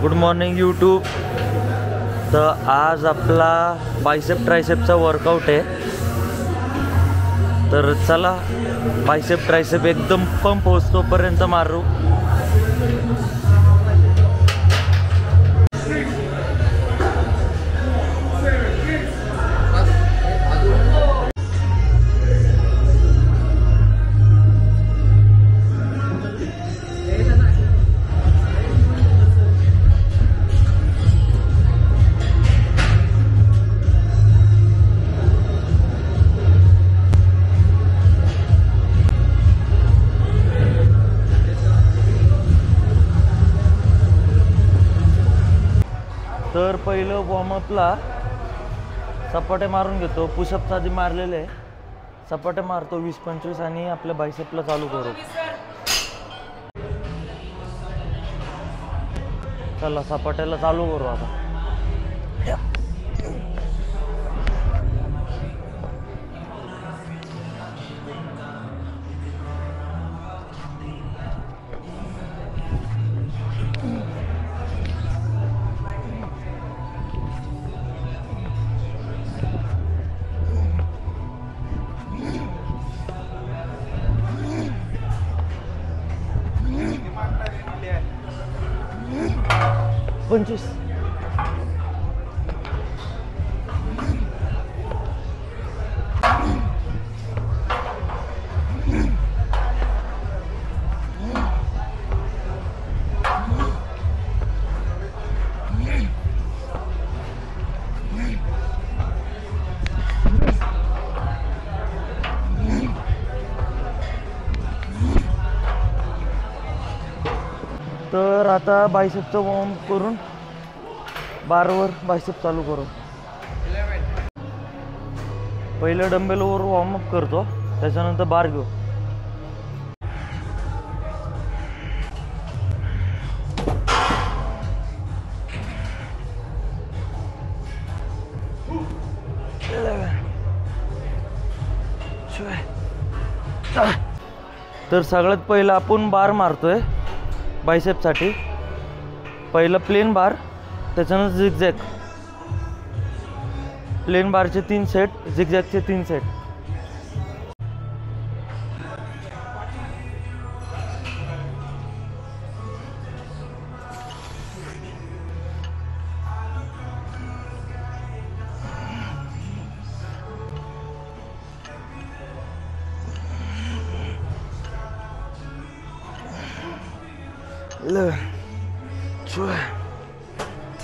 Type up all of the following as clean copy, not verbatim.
Good morning YouTube. तर आज आपला बायसेप ट्रायसेपचा वर्कआउट आहे। तर चला बायसेप ट्रायसेप एकदम पंप होतोपर्यंत मारू। तर पहिलं वॉर्मअपला सपाटे मारून घेतो। पुशअप्स आधी मारलेले, सपाटे मारतो 20-25 आणि आपल्या बायसेपला चालू करू। चला सपाट्याला चालू करू आता। पंचवीस तर आता बायसेपचं वॉर्मअप करून बारवर बायसेप चालू करू। पहिलं डंबेलवर वॉर्मअप करतो, त्याच्यानंतर बार घेऊ। तर सगळ्यात पहिलं आपण बार मारतोय बायसेपसाठी। पहिलं प्लेन बार, त्याच्यानंतर झिगझॅग। प्लेन बारचे 3 सेट, झिगझॅगचे 3 सेट। Look. 12,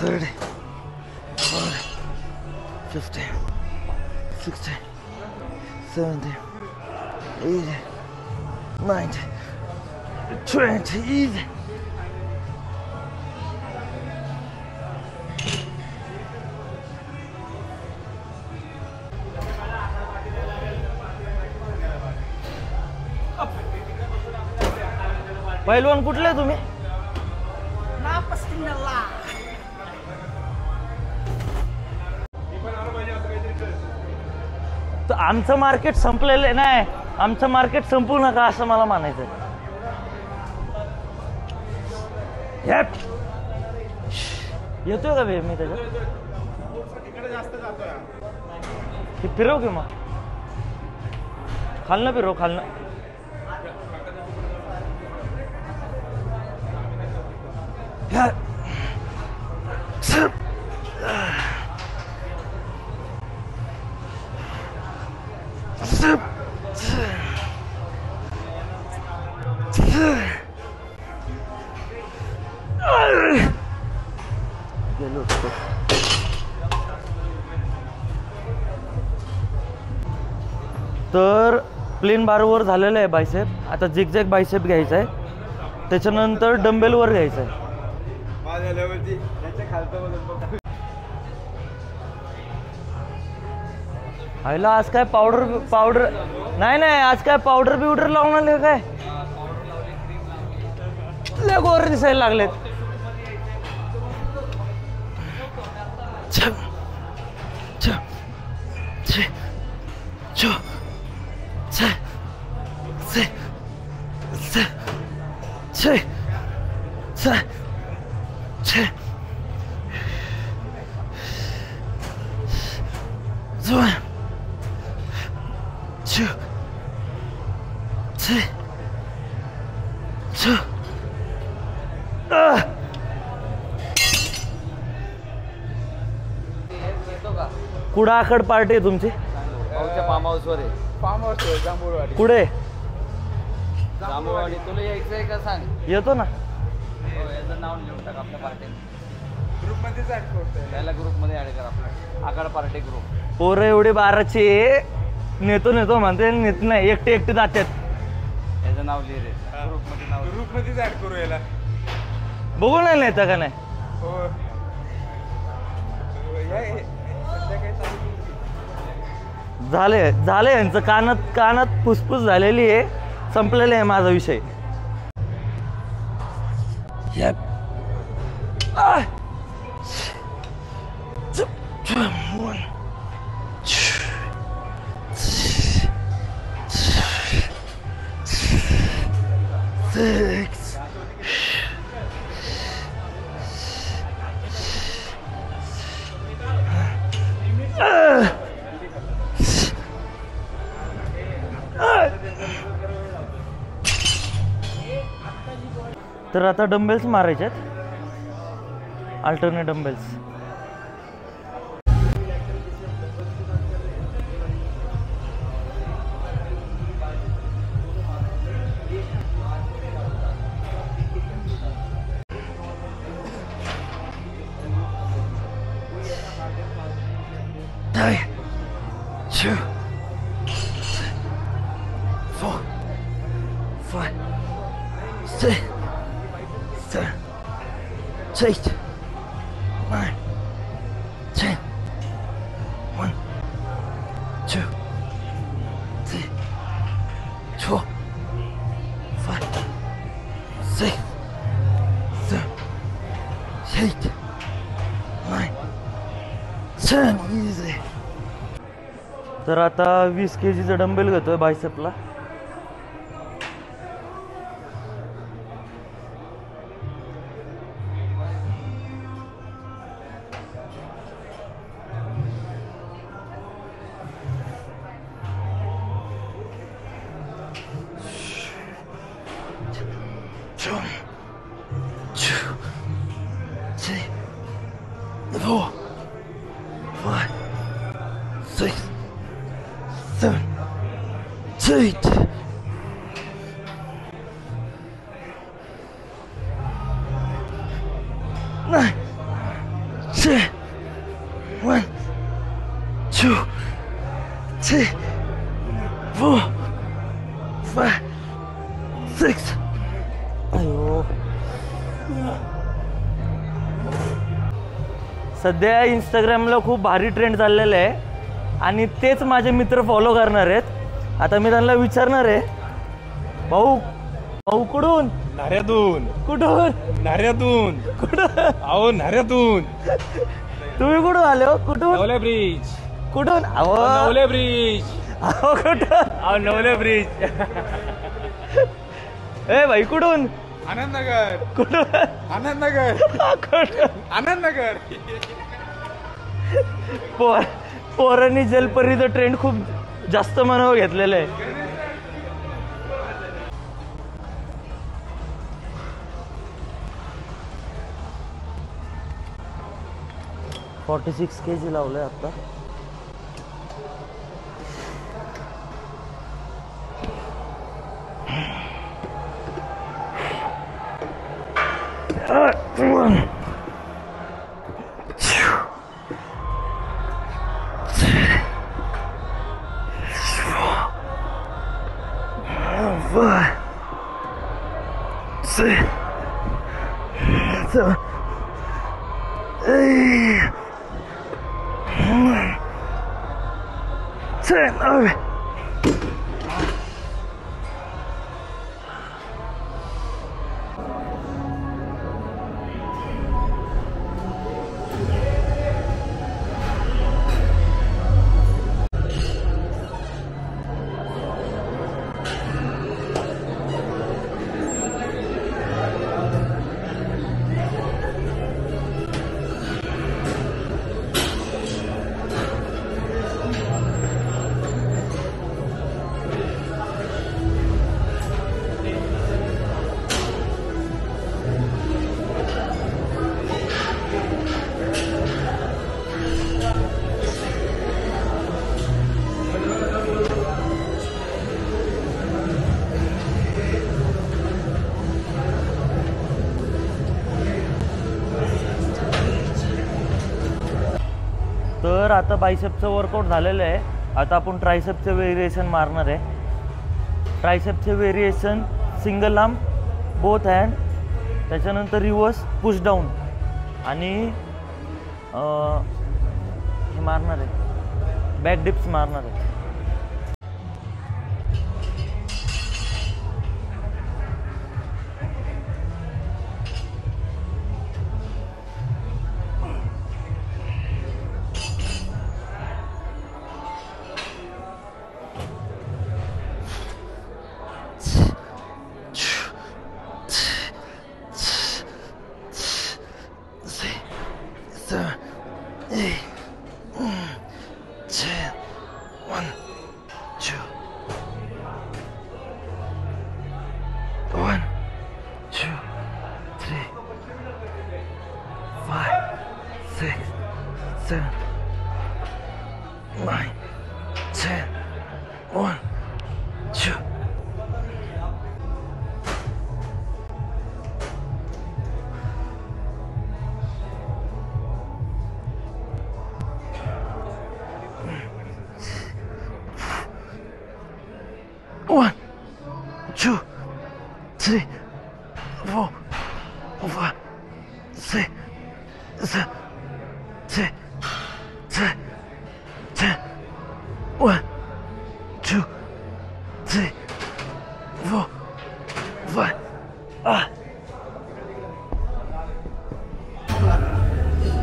30, 40, 50, 60, 70, 80, 90, 20, easy. पहिलवान कुठले तुम्ही? तर आमचं मार्केट संपलेलं नाही, आमचं मार्केट संपू नका असं मला म्हणायचं। येतोय का मी त्याच्यात? फिरव की मग खालनं फिरव, खालनं। तर प्लेन बारवर झालेलं आहे बायसेप। आता झिगझॅग बायसेप घ्यायचा आहे, त्याच्यानंतर डंबेलवर घ्यायचं आहे। आयला आज काय पावडर नाही, आज काय पावडर बिवडर लावून आले काय? लय गोरे दिसायला लागलेत। छः 1, 2, 3, 2. कुडाखड पार्टी आहे तुमची? फार्म हाऊसवर आहे. Farm house Jambhulwadi. कुठे? जांभूळवाडी. तुला यायचं आहे का सांग? येतो ना. याचं नाव लिहून टाक आपल्या पार्टी ग्रुपमध्येच ऍड करतो. त्याला ग्रुपमध्ये ऍड कर आपल्या आकाड पार्टी ग्रुप. पोरं एवढी 12ची नेतो म्हणते, नेत नाही, एकटे जातात. याचं नाव लिहि रे. ग्रुपमध्ये नाव ग्रुपमध्येच ऍड करू याला. बघू नाही नेता का नाही? हो. झाले यांचं कानात फुसफुस झालेली आहे. संपलेला आहे माझा विषय. तर आता डंबेल्स मारायचे आहेत, अल्टरनेट डंबेल्स. Three, 2, 4, 5, 6, 7, 8, 9, 10. 1, 2, 3, 4, 5, 6, 7, 8, 9, 10. Easy. तर आता 20 kgचा डंबेल घेतोय बायसेपला. सध्या इंस्टाग्रामला खूप भारी ट्रेंड चाललेला आहे आणि तेच माझे मित्र फॉलो करणार आहेत. आता मी त्यांना विचारणार आहे, भाऊ कुठून? नाऱ्यातून. कुठून? नाऱ्यातून. कुठून? अहो नाऱ्यातून. तुम्ही कुठून आले हो? कुठून? नवले ब्रिज. कुठून? अहो नवले ब्रिज. अहो कुठून? अहो नवले ब्रिज. ए भाई कुठून? आनंदनगर. कुठून? आनंदनगर. कुठून? आनंदनगर. पोरांनी जलपरीचं ट्रेंड खूप जास्त मनावर घेतलेलं आहे. 46 kg लावलंय आता. तर आता बायसेपचं वर्कआउट झालेलं आहे. आता आपण ट्रायसेपचं व्हेरिएशन मारणार आहे. ट्रायसेपचे variation single arm, both hand, त्याच्यानंतर रिवर्स पुश डाऊन आणि हे मारणार आहे, बॅक डिप्स मारणार आहे.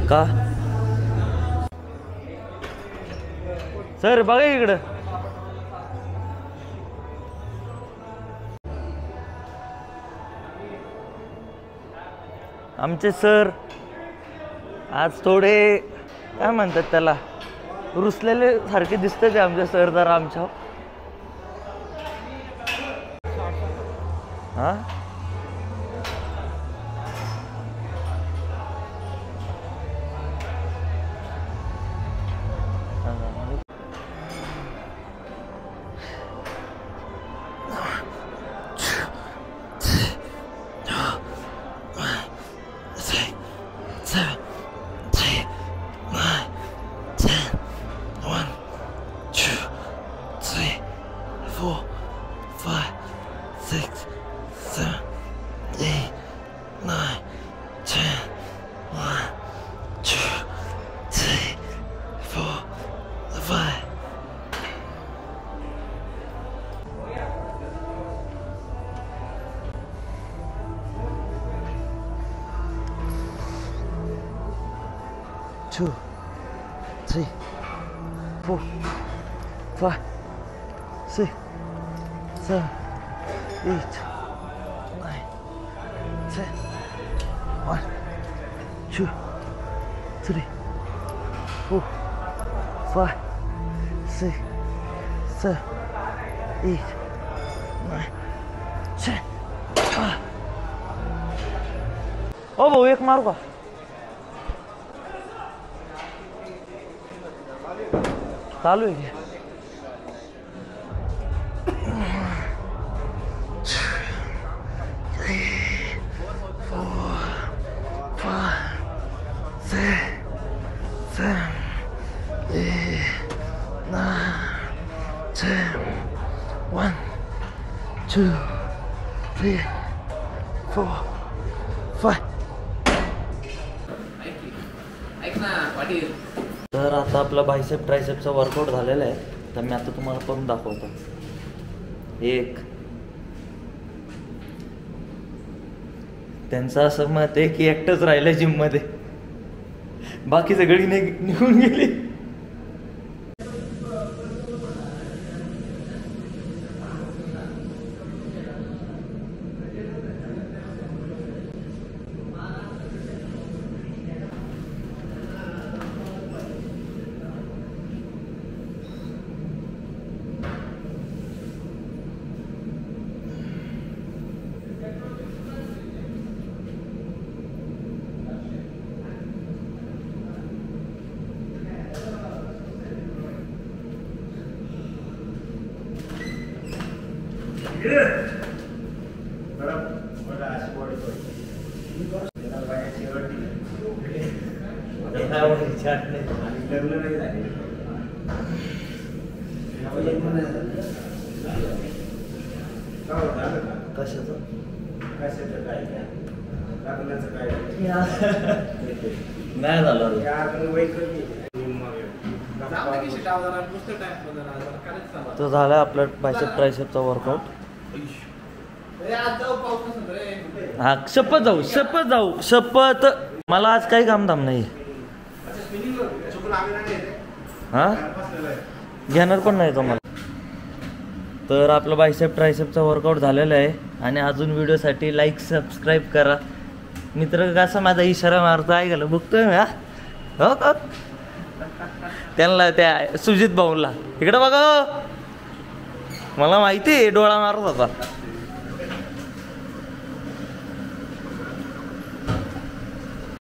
का सर बघा इकडं. आमचे सर आज थोडे काय म्हणतात त्याला, रुसलेले सारखे दिसते ते आमचे सर जरा आमच्या. हा Two, three, 4, 5, 6, 7, 8, 9, 10. 1, 2, 3, 4, 5, 6, 7, 8, 9, 10. ओ भाऊ एक मारू का? चालू आहे की? 3, 4, 5, 6, 7, 8, 9, 10. 1, 2, 3, 4, 5. तर आता आपला बायसेप ट्रायसेपचा वर्कआउट झालेला आहे. तर मी आता तुम्हाला करून दाखवतो. एक त्यांचं असं मत आहे की एकटंच राहिलं जिममध्ये, बाकी सगळी निघून गेली. नाही झालं तो झाला आपला बायसेप ट्रायसेपचा वर्कआउट. हा शपथ जाऊ. मला आज काही कामधाम नाही. हा घेणार पण नाही तुम्हाला. तर आपलं बायसेप ट्रायसेपचा वर्कआउट झालेला आहे आणि अजून व्हिडिओसाठी लाईक सबस्क्राईब करा. मित्र कसा माझा इशारा मारतो आहे गेलं बघतोय मी. हो का त्यांना त्या सुजित भाऊला इकडे बघा मला माहिती आहे डोळा मारत होता.